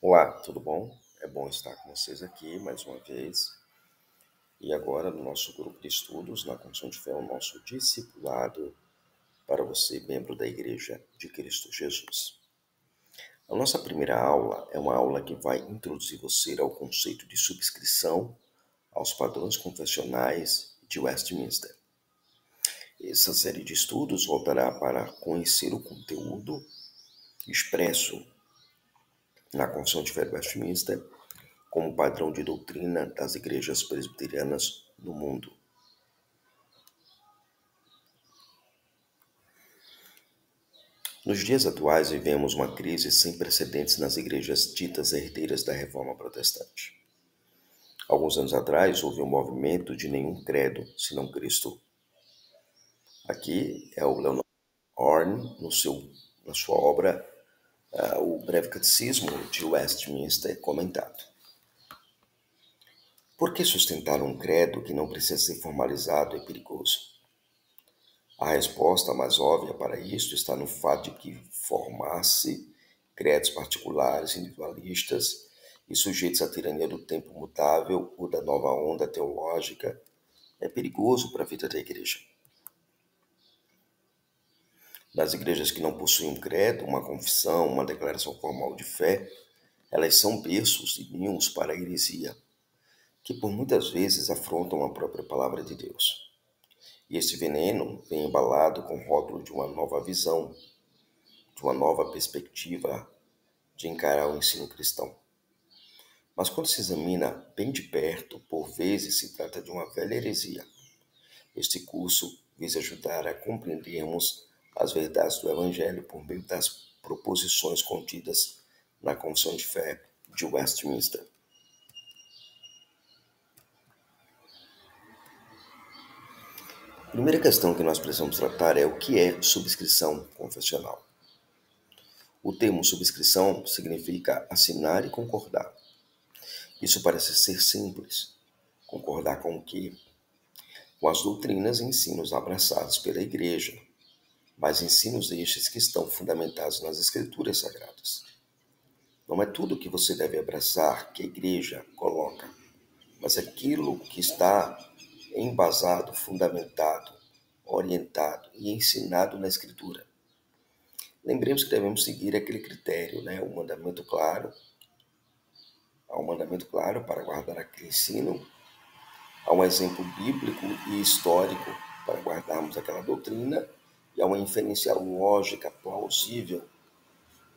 Olá, tudo bom? É bom estar com vocês aqui mais uma vez. E agora, no nosso grupo de estudos, na Confissão de Fé, o nosso discipulado para você, membro da Igreja de Cristo Jesus. A nossa primeira aula é uma aula que vai introduzir você ao conceito de subscrição aos padrões confessionais de Westminster. Essa série de estudos voltará para conhecer o conteúdo expresso na Confissão de Fé de Westminster como padrão de doutrina das igrejas presbiterianas no mundo. Nos dias atuais, vivemos uma crise sem precedentes nas igrejas ditas herdeiras da Reforma Protestante. Alguns anos atrás, houve um movimento de nenhum credo, senão Cristo. Aqui é o Leonard Horne, na sua obra, O Breve Catecismo de Westminster, comentado. Por que sustentar um credo que não precisa ser formalizado é perigoso? A resposta mais óbvia para isso está no fato de que formar-se credos particulares, individualistas e sujeitos à tirania do tempo mutável ou da nova onda teológica é perigoso para a vida da igreja. Nas igrejas que não possuem um credo, uma confissão, uma declaração formal de fé, elas são berços e ninhos para a heresia, que por muitas vezes afrontam a própria palavra de Deus. E esse veneno vem embalado com o rótulo de uma nova visão, de uma nova perspectiva de encarar o ensino cristão. Mas quando se examina bem de perto, por vezes se trata de uma velha heresia. Este curso visa ajudar a compreendermos as verdades do Evangelho por meio das proposições contidas na Confissão de Fé de Westminster. A primeira questão que nós precisamos tratar é o que é subscrição confessional. O termo subscrição significa assinar e concordar. Isso parece ser simples. Concordar com o quê? Com as doutrinas e ensinos abraçados pela Igreja, mas ensinos estes que estão fundamentados nas Escrituras Sagradas. Não é tudo que você deve abraçar que a Igreja coloca, mas aquilo que está embasado, fundamentado, orientado e ensinado na Escritura. Lembremos que devemos seguir aquele critério, Há um mandamento claro para guardar aquele ensino, há um exemplo bíblico e histórico para guardarmos aquela doutrina e há uma inferência lógica plausível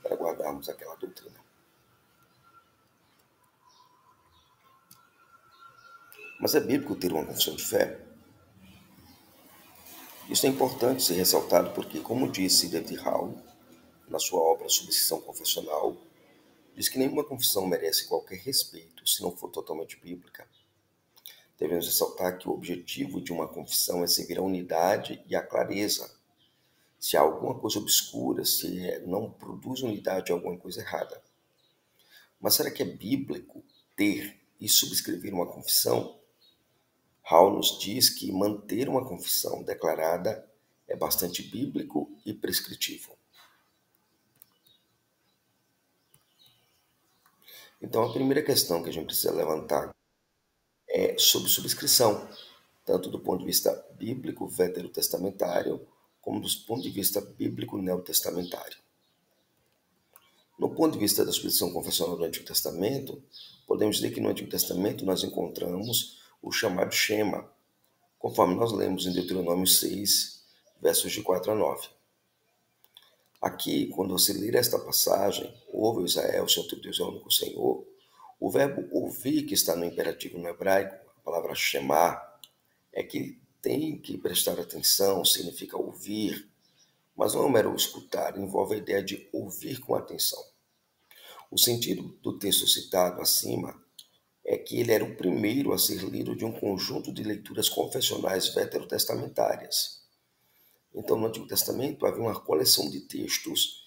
para guardarmos aquela doutrina. Mas é bíblico ter uma confissão de fé? Isso é importante ser ressaltado porque, como disse David Hall, na sua obra Subscrição Confessional, diz que nenhuma confissão merece qualquer respeito se não for totalmente bíblica. Devemos ressaltar que o objetivo de uma confissão é servir a unidade e a clareza. Se há alguma coisa obscura, se não produz unidade, há alguma coisa errada. Mas será que é bíblico ter e subscrever uma confissão? Hall nos diz que manter uma confissão declarada é bastante bíblico e prescritivo. Então, a primeira questão que a gente precisa levantar é sobre subscrição, tanto do ponto de vista bíblico veterotestamentário, como do ponto de vista bíblico neotestamentário. No ponto de vista da subscrição confessional do Antigo Testamento, podemos dizer que no Antigo Testamento nós encontramos o chamado Shema, conforme nós lemos em Deuteronômio 6, versos de 4 a 9. Aqui, quando você ler esta passagem, ouve Israel, o Senhor teu Deus é o único Senhor, o verbo ouvir que está no imperativo no hebraico, a palavra Shema, é que tem que prestar atenção, significa ouvir, mas não é mero escutar, envolve a ideia de ouvir com atenção. O sentido do texto citado acima é que ele era o primeiro a ser lido de um conjunto de leituras confessionais veterotestamentárias. Então, no Antigo Testamento havia uma coleção de textos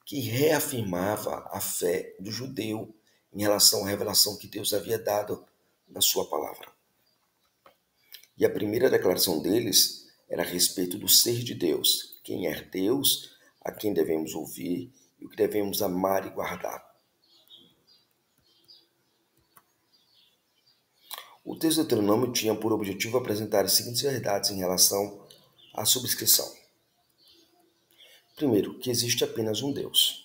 que reafirmava a fé do judeu em relação à revelação que Deus havia dado na sua palavra. E a primeira declaração deles era a respeito do ser de Deus, quem é Deus, a quem devemos ouvir e o que devemos amar e guardar. O texto do Deuteronômio tinha por objetivo apresentar as seguintes verdades em relação à subscrição. Primeiro, que existe apenas um Deus.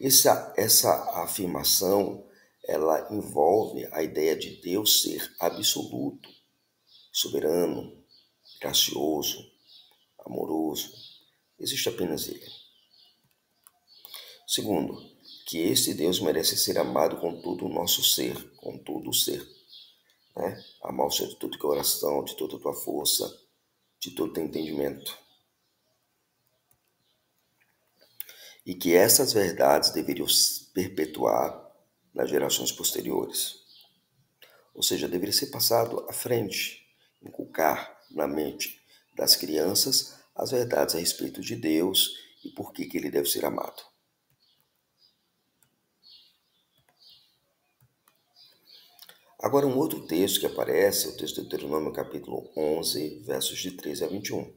Essa afirmação, ela envolve a ideia de Deus ser absoluto, soberano, gracioso, amoroso. Existe apenas Ele. Segundo, que este Deus merece ser amado com todo o nosso ser, com todo o ser. Né? Amar o Senhor de todo o coração, de toda a tua força, de todo o teu entendimento. E que essas verdades deveriam se perpetuar nas gerações posteriores. Ou seja, deveria ser passado à frente, inculcar na mente das crianças as verdades a respeito de Deus e por que ele deve ser amado. Agora, um outro texto que aparece é o texto de Deuteronômio, capítulo 11, versos de 13 a 21.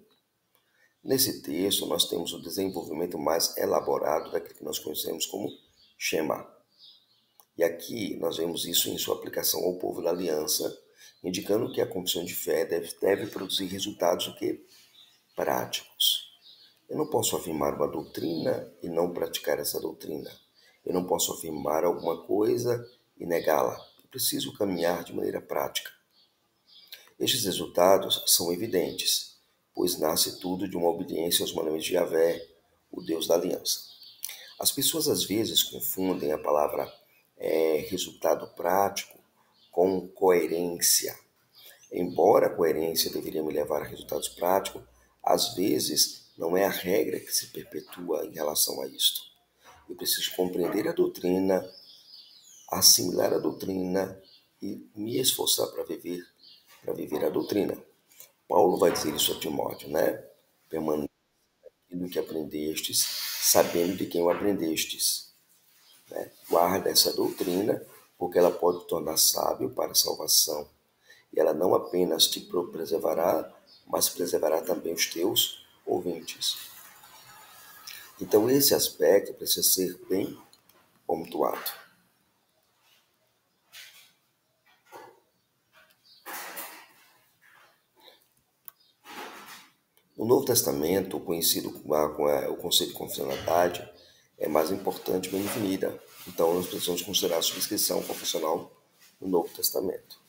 Nesse texto, nós temos o desenvolvimento mais elaborado daquilo que nós conhecemos como Shema. E aqui nós vemos isso em sua aplicação ao povo da aliança, indicando que a confissão de fé deve produzir resultados o quê? Práticos. Eu não posso afirmar uma doutrina e não praticar essa doutrina. Eu não posso afirmar alguma coisa e negá-la. Eu preciso caminhar de maneira prática. Estes resultados são evidentes, pois nasce tudo de uma obediência aos mandamentos de Yahvé, o Deus da aliança. As pessoas às vezes confundem a palavra resultado prático com coerência. Embora a coerência deveria me levar a resultados práticos, às vezes não é a regra que se perpetua em relação a isto. Eu preciso compreender a doutrina, assimilar a doutrina e me esforçar para viver a doutrina. Paulo vai dizer isso a Timóteo, né? Permaneça naquilo que aprendestes, sabendo de quem o aprendestes. Né? Guarda essa doutrina, porque ela pode te tornar sábio para a salvação. E ela não apenas te preservará, mas preservará também os teus ouvintes. Então, esse aspecto precisa ser bem pontuado. No Novo Testamento, conhecido com o conceito de confessionalidade, é mais importante e bem definida. Então, nós precisamos considerar a subscrição confessional no Novo Testamento.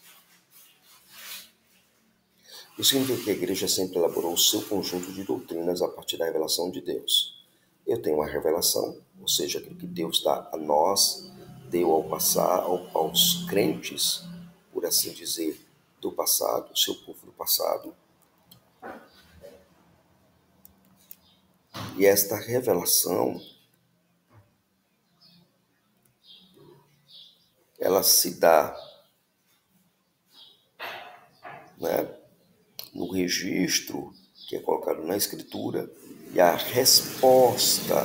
Isso significa que a igreja sempre elaborou o seu conjunto de doutrinas a partir da revelação de Deus. Eu tenho uma revelação, ou seja, aquilo que Deus dá a nós, deu aos crentes, por assim dizer, do passado, seu povo do passado. E esta revelação, ela se dá, né, no registro que é colocado na Escritura, e a resposta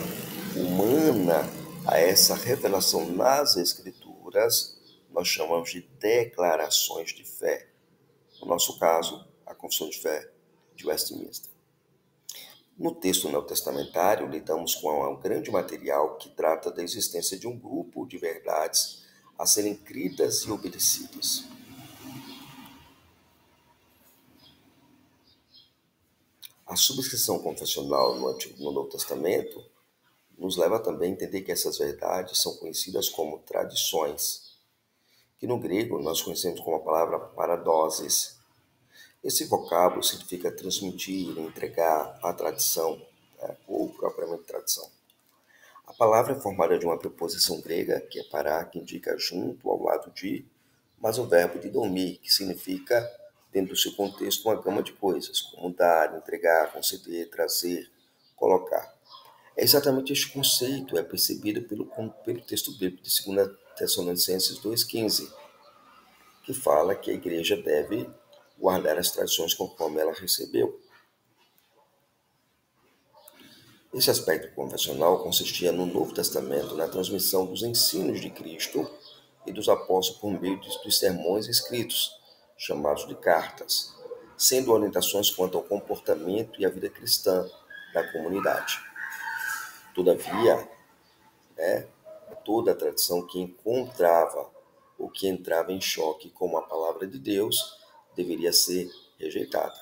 humana a essa revelação nas Escrituras nós chamamos de declarações de fé. No nosso caso, a Confissão de Fé de Westminster. No texto neotestamentário, lidamos com um grande material que trata da existência de um grupo de verdades a serem cridas e obedecidas. A subscrição confessional no Novo Testamento nos leva também a entender que essas verdades são conhecidas como tradições, que no grego nós conhecemos como a palavra paradoses. Esse vocábulo significa transmitir, entregar a tradição, né, ou propriamente tradição. A palavra é formada de uma preposição grega, que é pará, que indica junto, ao lado de, mas o verbo de dormir, que significa, dentro do seu contexto, uma gama de coisas, como dar, entregar, conceder, trazer, colocar. É exatamente este conceito, é percebido pelo texto bíblico de 2 Tessalonicenses 2,15, que fala que a igreja deve guardar as tradições conforme ela recebeu. Esse aspecto confessional consistia no Novo Testamento na transmissão dos ensinos de Cristo e dos apóstolos por meio dos sermões escritos, chamados de cartas, sendo orientações quanto ao comportamento e à vida cristã da comunidade. Todavia, toda a tradição que encontrava ou que entrava em choque com a palavra de Deus deveria ser rejeitada.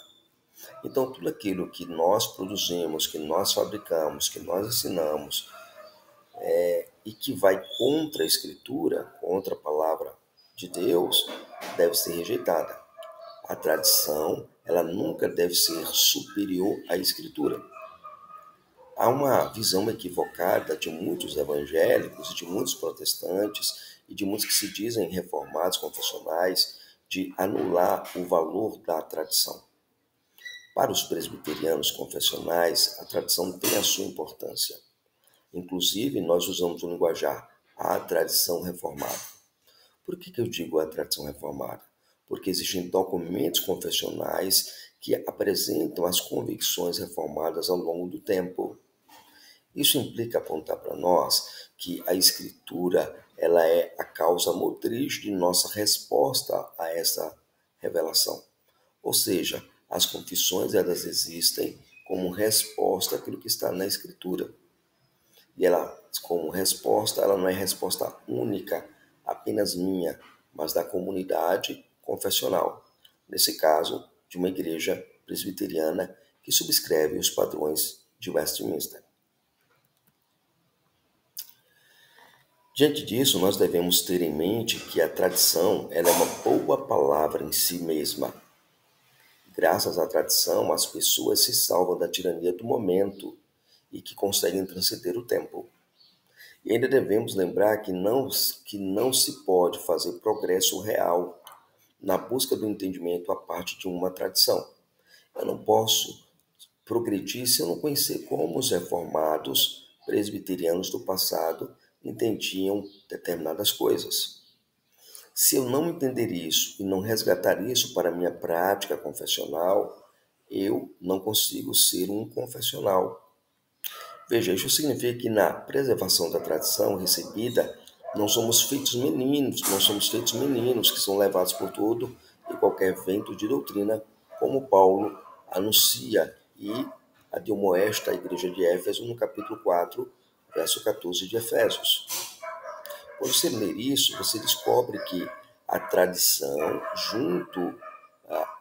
Então, tudo aquilo que nós produzimos, que nós fabricamos, que nós ensinamos, e que vai contra a Escritura, contra a palavra de Deus, deve ser rejeitada. A tradição, ela nunca deve ser superior à Escritura. Há uma visão equivocada de muitos evangélicos, de muitos protestantes e de muitos que se dizem reformados, confessionais, de anular o valor da tradição. Para os presbiterianos confessionais, a tradição tem a sua importância. Inclusive, nós usamos o linguajar a tradição reformada. Por que eu digo a tradição reformada? Porque existem documentos confessionais que apresentam as convicções reformadas ao longo do tempo. Isso implica apontar para nós que a Escritura ela é a causa motriz de nossa resposta a essa revelação. Ou seja, as confissões elas existem como resposta àquilo que está na Escritura. E ela, como resposta, ela não é resposta única, apenas minha, mas da comunidade confessional. Nesse caso, de uma igreja presbiteriana que subscreve os padrões de Westminster. Diante disso, nós devemos ter em mente que a tradição ela é uma boa palavra em si mesma. Graças à tradição, as pessoas se salvam da tirania do momento e que conseguem transcender o tempo. E ainda devemos lembrar que não se pode fazer progresso real na busca do entendimento a parte de uma tradição. Eu não posso progredir se eu não conhecer como os reformados presbiterianos do passado entendiam determinadas coisas. Se eu não entender isso e não resgatar isso para a minha prática confessional, eu não consigo ser um confessional. Veja, isso significa que na preservação da tradição recebida, não somos feitos meninos que são levados por todo e qualquer vento de doutrina, como Paulo anuncia e admoesta a igreja de Éfeso no capítulo 4, verso 14 de Efésios. Quando você ler isso, você descobre que a tradição, junto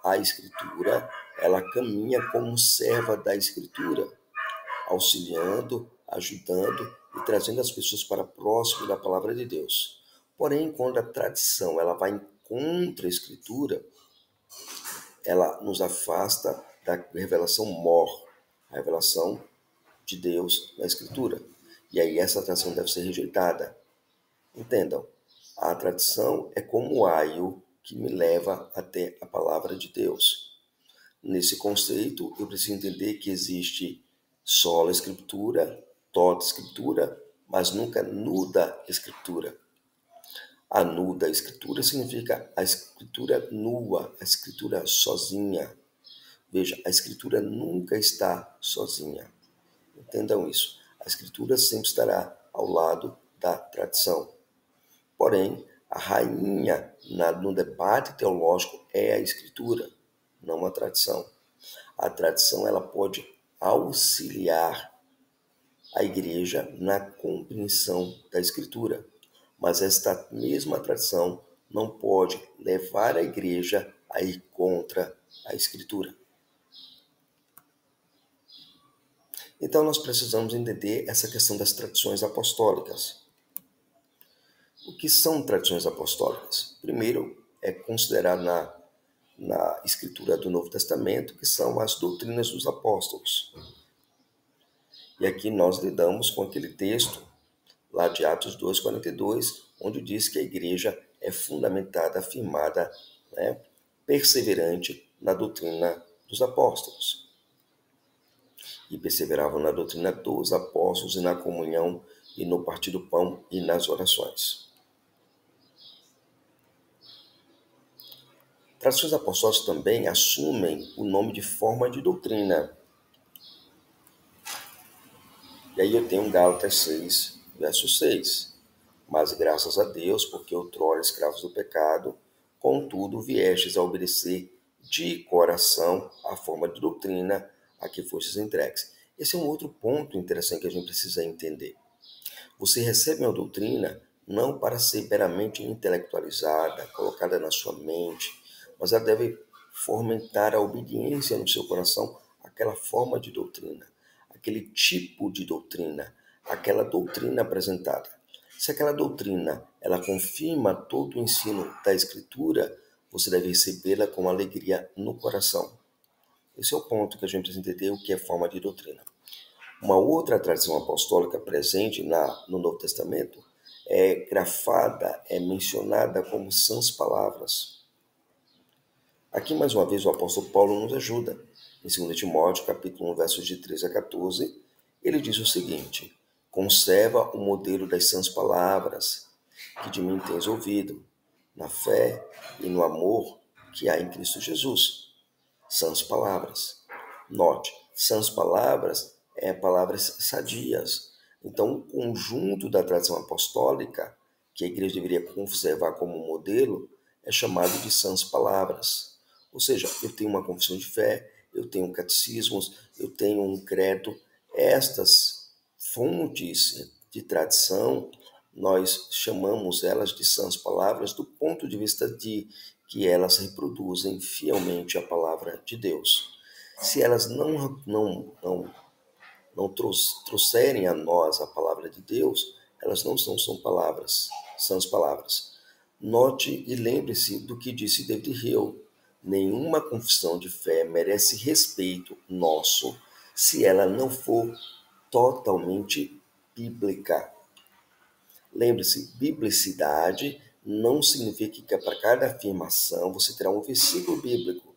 à Escritura, ela caminha como serva da Escritura, auxiliando, ajudando e trazendo as pessoas para próximo da palavra de Deus. Porém, quando a tradição ela vai contra a Escritura, ela nos afasta da revelação mor, a revelação de Deus na Escritura. E aí essa tradição deve ser rejeitada. Entendam, a tradição é como o aio que me leva até a palavra de Deus. Nesse conceito, eu preciso entender que existe sola escritura, tota escritura, mas nunca nuda escritura. A nuda escritura significa a escritura nua, a escritura sozinha. Veja, a escritura nunca está sozinha. Entendam isso. A escritura sempre estará ao lado da tradição. Porém, a rainha no debate teológico é a escritura, não a tradição. A tradição ela pode auxiliar a igreja na compreensão da escritura, mas esta mesma tradição não pode levar a igreja a ir contra a escritura. Então nós precisamos entender essa questão das tradições apostólicas. O que são tradições apostólicas? Primeiro, é considerar na escritura do Novo Testamento, que são as doutrinas dos apóstolos. E aqui nós lidamos com aquele texto lá de Atos 2:42, onde diz que a igreja é fundamentada, afirmada, perseverante na doutrina dos apóstolos. E perseveravam na doutrina dos apóstolos e na comunhão e no partir do pão e nas orações. Tradições apostólicas também assumem o nome de forma de doutrina. E aí eu tenho Gálatas 6, verso 6. Mas graças a Deus, porque outrora escravos do pecado, contudo viestes a obedecer de coração a forma de doutrina a que fostes entregues. Esse é um outro ponto interessante que a gente precisa entender. Você recebe uma doutrina não para ser meramente intelectualizada, colocada na sua mente, mas ela deve fomentar a obediência no seu coração àquela forma de doutrina, aquele tipo de doutrina, aquela doutrina apresentada. Se aquela doutrina ela confirma todo o ensino da Escritura, você deve recebê-la com alegria no coração. Esse é o ponto que a gente precisa entender o que é forma de doutrina. Uma outra tradição apostólica presente no Novo Testamento é grafada, é mencionada como sãs palavras. Aqui, mais uma vez, o apóstolo Paulo nos ajuda. Em 2 Timóteo, capítulo 1, versos de 13 a 14, ele diz o seguinte: conserva o modelo das sãs palavras que de mim tens ouvido, na fé e no amor que há em Cristo Jesus. Sãs palavras. Note, sãs palavras é palavras sadias. Então, o conjunto da tradição apostólica, que a igreja deveria conservar como modelo, é chamado de sãs palavras. Ou seja, eu tenho uma confissão de fé, eu tenho catecismos, eu tenho um credo. Estas fontes de tradição, nós chamamos elas de sãs palavras do ponto de vista de que elas reproduzem fielmente a palavra de Deus. Se elas não trouxerem a nós a palavra de Deus, elas não são palavras, são as palavras. Note e lembre-se do que disse David Hill: nenhuma confissão de fé merece respeito nosso se ela não for totalmente bíblica. Lembre-se, biblicidade não significa que para cada afirmação você terá um versículo bíblico,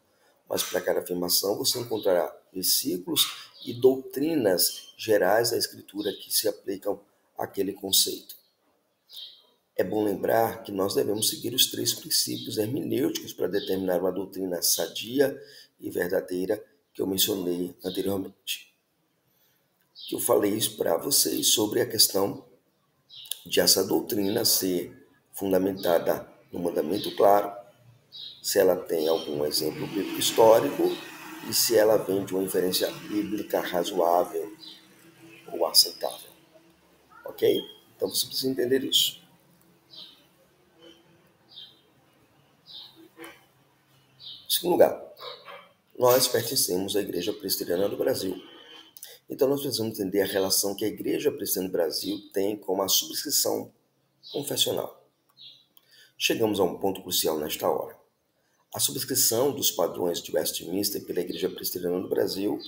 mas para cada afirmação você encontrará versículos e doutrinas gerais da Escritura que se aplicam àquele conceito. É bom lembrar que nós devemos seguir os 3 princípios hermenêuticos para determinar uma doutrina sadia e verdadeira que eu mencionei anteriormente. Que eu falei para vocês sobre a questão de essa doutrina ser fundamentada no mandamento claro, se ela tem algum exemplo bíblico histórico e se ela vem de uma inferência bíblica razoável ou aceitável. Ok? Então você precisa entender isso. Em segundo lugar, nós pertencemos à Igreja Presbiteriana do Brasil. Então nós precisamos entender a relação que a Igreja Presbiteriana do Brasil tem com a subscrição confessional. Chegamos a um ponto crucial nesta hora. A subscrição dos padrões de Westminster pela Igreja Presbiteriana do Brasil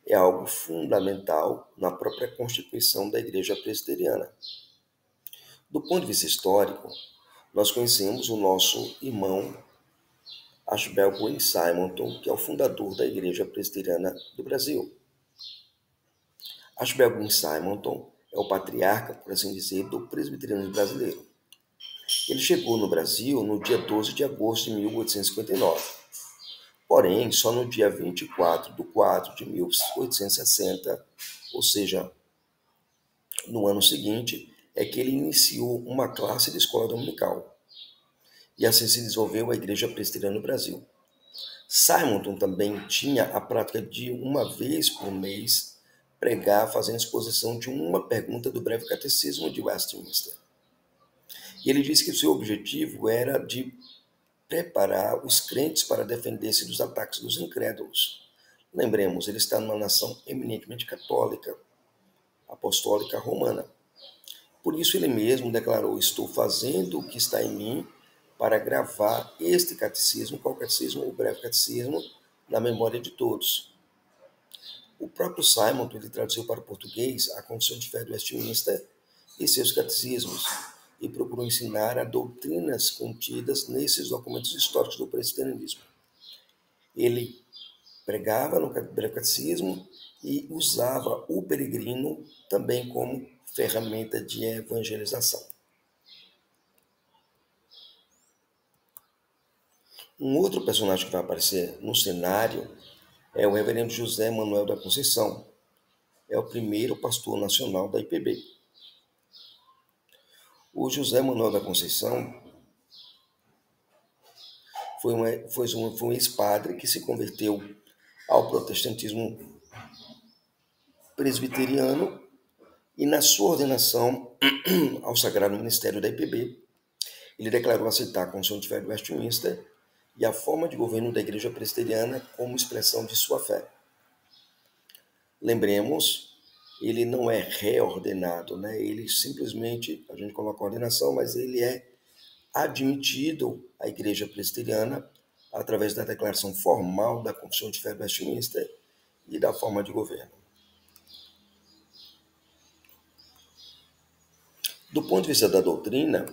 é algo fundamental na própria constituição da Igreja Presbiteriana. Do ponto de vista histórico, nós conhecemos o nosso irmão Ashbel Green Simonton, que é o fundador da Igreja Presbiteriana do Brasil. Ashbel Green Simonton é o patriarca, por assim dizer, do presbiterianismo brasileiro. Ele chegou no Brasil no dia 12 de agosto de 1859. Porém, só no dia 24 de 4 de 1860, ou seja, no ano seguinte, é que ele iniciou uma classe de escola dominical. E assim se desenvolveu a Igreja Presbiteriana no Brasil. Simonton também tinha a prática de, uma vez por mês, pregar fazendo exposição de uma pergunta do breve catecismo de Westminster. E ele disse que o seu objetivo era de preparar os crentes para defender-se dos ataques dos incrédulos. Lembremos, ele está numa nação eminentemente católica, apostólica romana. Por isso ele mesmo declarou: estou fazendo o que está em mim para gravar este catecismo, qual catecismo? O breve catecismo, na memória de todos. O próprio Simon ele traduziu para o português a Confissão de Fé do Westminster e seus catecismos, e procurou ensinar as doutrinas contidas nesses documentos históricos do presbiterianismo. Ele pregava no breve catecismo e usava o peregrino também como ferramenta de evangelização. Um outro personagem que vai aparecer no cenário é o reverendo José Manuel da Conceição. É o primeiro pastor nacional da IPB. O José Manuel da Conceição foi um ex-padre que se converteu ao protestantismo presbiteriano E na sua ordenação ao Sagrado Ministério da IPB, ele declarou aceitar a Constituição de Fé de Westminster e a forma de governo da Igreja Presbiteriana como expressão de sua fé. Lembremos, ele não é reordenado, né? Ele simplesmente, a gente coloca a ordenação, mas ele é admitido à Igreja Presbiteriana através da declaração formal da Confissão de Fé de Westminster e da forma de governo. Do ponto de vista da doutrina,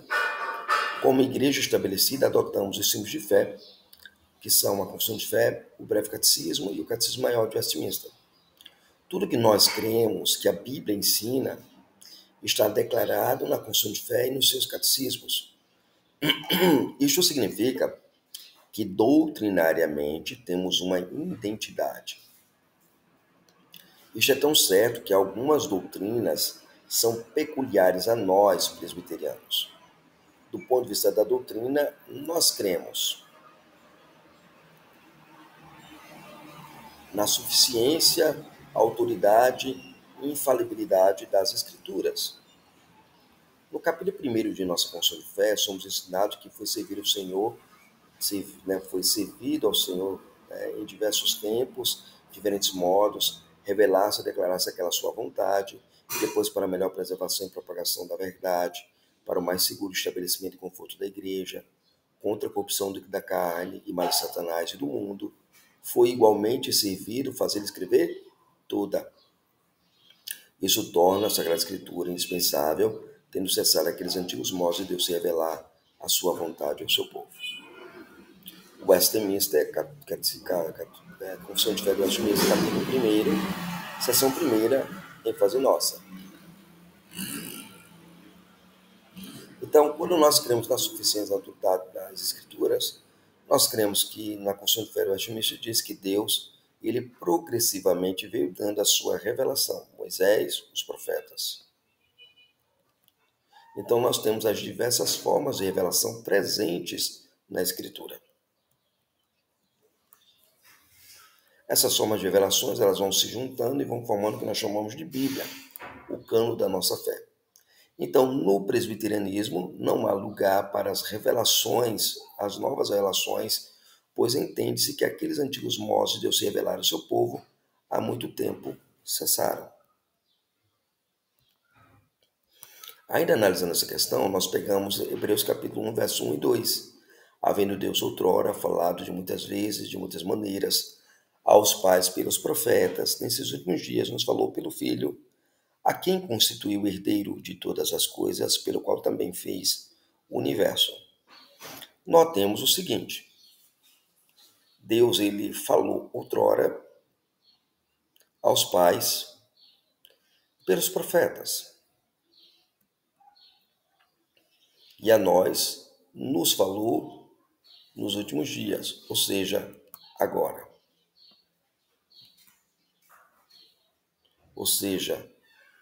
como igreja estabelecida, adotamos os símbolos de fé, que são a Confissão de Fé, o Breve Catecismo e o Catecismo Maior de Westminster. Tudo que nós cremos, que a Bíblia ensina, está declarado na Confissão de Fé e nos seus catecismos. Isso significa que doutrinariamente temos uma identidade. Isto é tão certo que algumas doutrinas são peculiares a nós, presbiterianos. Do ponto de vista da doutrina, nós cremos na suficiência, autoridade e infalibilidade das Escrituras. No capítulo 1 de nossa Confissão de Fé, somos ensinados que foi servir o Senhor, foi servido ao Senhor em diversos tempos, diferentes modos, revelar-se, declarar-se aquela sua vontade, e depois para a melhor preservação e propagação da verdade, para o mais seguro estabelecimento e conforto da igreja, contra a corrupção da carne e mal de Satanás e do mundo, foi igualmente servido fazer escrever toda. Isso torna a Sagrada Escritura indispensável, tendo cessado aqueles antigos modos de Deus se revelar a sua vontade ao seu povo. Westminster, Confissão de Fé do Westminster, capítulo 1, seção 1, ênfase nossa. Então, quando nós cremos na suficiência da autoridade das Escrituras, nós cremos que na Confissão de Fé do Westminster diz que Deus, ele progressivamente veio dando a sua revelação, Moisés, os profetas. Então, nós temos as diversas formas de revelação presentes na Escritura. Essas formas de revelações, elas vão se juntando e vão formando o que nós chamamos de Bíblia, o cano da nossa fé. Então, no presbiterianismo, não há lugar para as revelações, as novas revelações, pois entende-se que aqueles antigos modos de Deus se revelar ao seu povo há muito tempo cessaram. Ainda analisando essa questão, nós pegamos Hebreus capítulo 1, verso 1 e 2. Havendo Deus outrora falado de muitas vezes, de muitas maneiras, aos pais pelos profetas, nesses últimos dias nos falou pelo Filho, a quem constituiu o herdeiro de todas as coisas, pelo qual também fez o universo. Notemos o seguinte: Deus, ele falou outrora aos pais pelos profetas. E a nós nos falou nos últimos dias, ou seja, agora. Ou seja,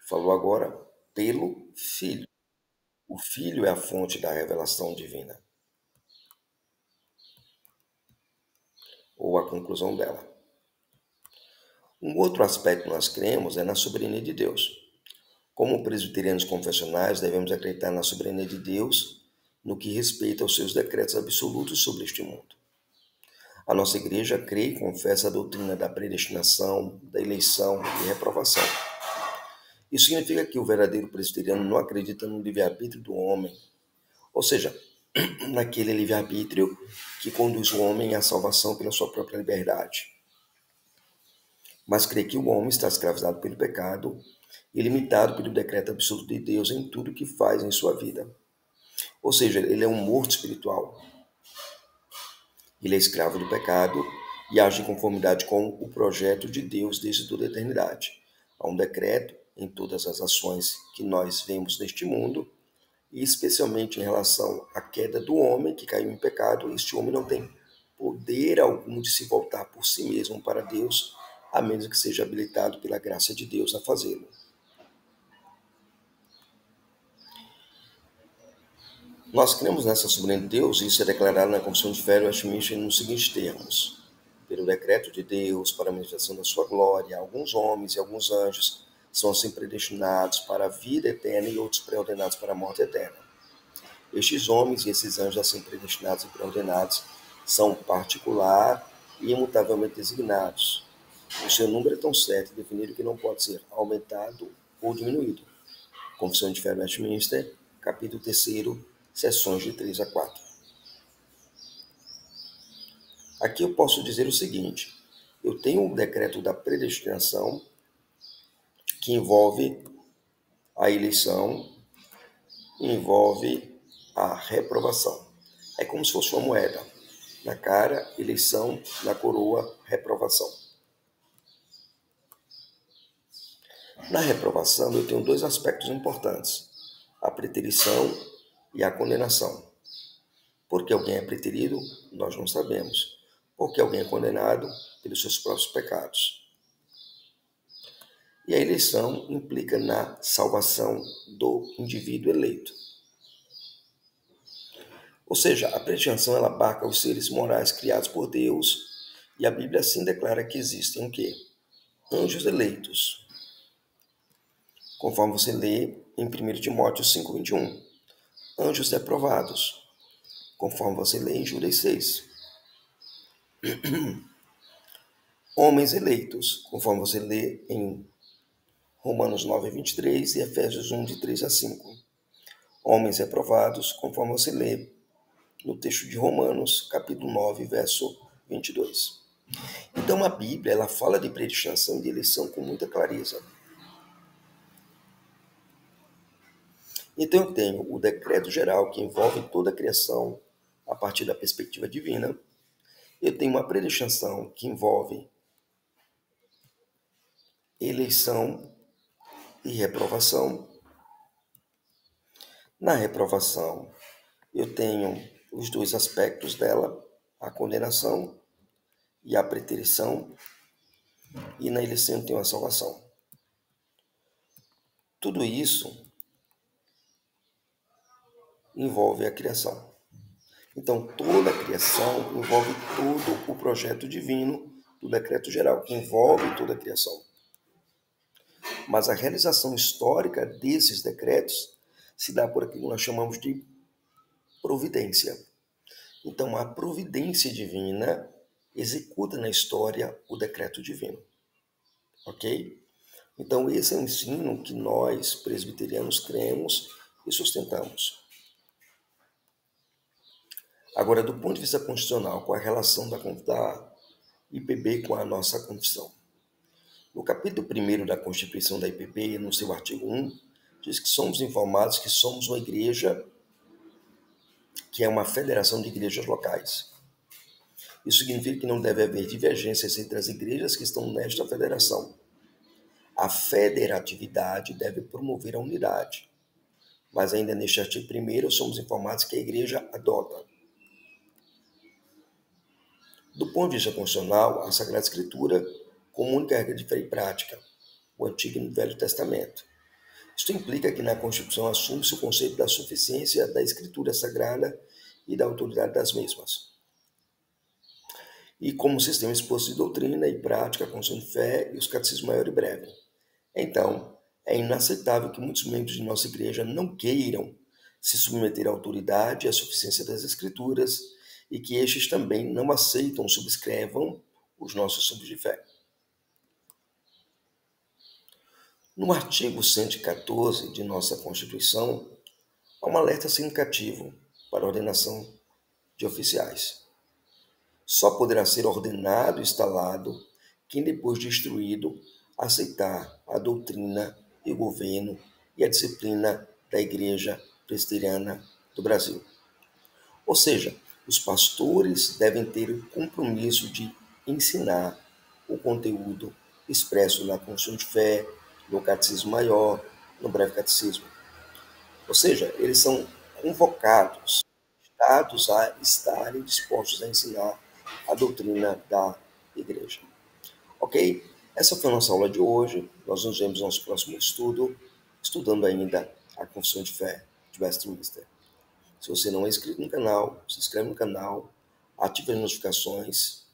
falou agora pelo Filho. O Filho é a fonte da revelação divina, ou a conclusão dela. Um outro aspecto que nós cremos é na soberania de Deus. Como presbiterianos confessionais, devemos acreditar na soberania de Deus no que respeita aos seus decretos absolutos sobre este mundo. A nossa igreja crê e confessa a doutrina da predestinação, da eleição e reprovação. Isso significa que o verdadeiro presbiteriano não acredita no livre-arbítrio do homem, ou seja, naquele livre-arbítrio que conduz o homem à salvação pela sua própria liberdade. Mas crê que o homem está escravizado pelo pecado e limitado pelo decreto absoluto de Deus em tudo que faz em sua vida. Ou seja, ele é um morto espiritual. Ele é escravo do pecado e age em conformidade com o projeto de Deus desde toda a eternidade. Há um decreto em todas as ações que nós vemos neste mundo, e especialmente em relação à queda do homem que caiu em pecado, este homem não tem poder algum de se voltar por si mesmo para Deus, a menos que seja habilitado pela graça de Deus a fazê-lo. Nós cremos nessa soberania de Deus, e isso é declarado na Confissão de Fé do Westminster nos seguintes termos: pelo decreto de Deus, para a manifestação da sua glória, alguns homens e alguns anjos são assim predestinados para a vida eterna e outros pré-ordenados para a morte eterna. Estes homens e esses anjos assim predestinados e pré-ordenados são particular e imutavelmente designados. O seu número é tão certo e definido que não pode ser aumentado ou diminuído. Confissão de Fé Westminster, capítulo 3º, sessões de 3 a 4. Aqui eu posso dizer o seguinte: eu tenho um decreto da predestinação que envolve a eleição, envolve a reprovação. É como se fosse uma moeda. Na cara, eleição, na coroa, reprovação. Na reprovação, eu tenho dois aspectos importantes: a preterição e a condenação. Por que alguém é preterido, nós não sabemos. Porque alguém é condenado pelos seus próprios pecados. E a eleição implica na salvação do indivíduo eleito. Ou seja, a predestinação ela abarca os seres morais criados por Deus, e a Bíblia assim declara que existem o quê? Anjos eleitos. Conforme você lê em 1 Timóteo 5:21. Anjos reprovados, conforme você lê em Judas 6. Homens eleitos, conforme você lê em Romanos 9:23 e Efésios 1, de 3 a 5. Homens reprovados, conforme você lê no texto de Romanos, capítulo 9, verso 22. Então a Bíblia ela fala de predestinação e de eleição com muita clareza. Então eu tenho o decreto geral que envolve toda a criação a partir da perspectiva divina. Eu tenho uma predestinação que envolve eleição e reprovação. Na reprovação, eu tenho os dois aspectos dela, a condenação e a preterição, e na eleição eu tenho a salvação. Tudo isso envolve a criação. Então, toda a criação envolve todo o projeto divino do decreto geral, que envolve toda a criação. Mas a realização histórica desses decretos se dá por aquilo que nós chamamos de providência. Então, a providência divina executa na história o decreto divino. Ok? Então, esse é o ensino que nós, presbiterianos, cremos e sustentamos. Agora, do ponto de vista constitucional, qual é a relação da IPB com a nossa confissão? No capítulo 1º da Constituição da IPB, no seu artigo 1, diz que somos informados que somos uma igreja que é uma federação de igrejas locais. Isso significa que não deve haver divergências entre as igrejas que estão nesta federação. A federatividade deve promover a unidade. Mas ainda neste artigo 1º, somos informados que a igreja adota. Do ponto de vista constitucional, a Sagrada Escritura comunica a regra de fé e prática, o Antigo e o Velho Testamento. Isto implica que na Constituição assume-se o conceito da suficiência da Escritura Sagrada e da autoridade das mesmas. E como sistema exposto de doutrina e prática, a Confissão de Fé e os catecismos maior e breve. Então, é inaceitável que muitos membros de nossa igreja não queiram se submeter à autoridade e à suficiência das Escrituras e que estes também não aceitam ou subscrevam os nossos símbolos de fé. No artigo 114 de nossa Constituição, há um alerta significativo para a ordenação de oficiais. Só poderá ser ordenado e instalado quem, depois de instruído, aceitar a doutrina e o governo e a disciplina da Igreja Presbiteriana do Brasil. Ou seja, os pastores devem ter o compromisso de ensinar o conteúdo expresso na Confissão de Fé, no Catecismo Maior, no Breve Catecismo. Ou seja, eles são convocados, dados a estarem dispostos a ensinar a doutrina da Igreja. Ok? Essa foi a nossa aula de hoje. Nós nos vemos no nosso próximo estudo, estudando ainda a Confissão de Fé de Westminster. Se você não é inscrito no canal, se inscreve no canal, ative as notificações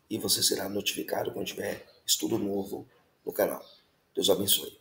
e você será notificado quando tiver estudo novo no canal. Deus abençoe.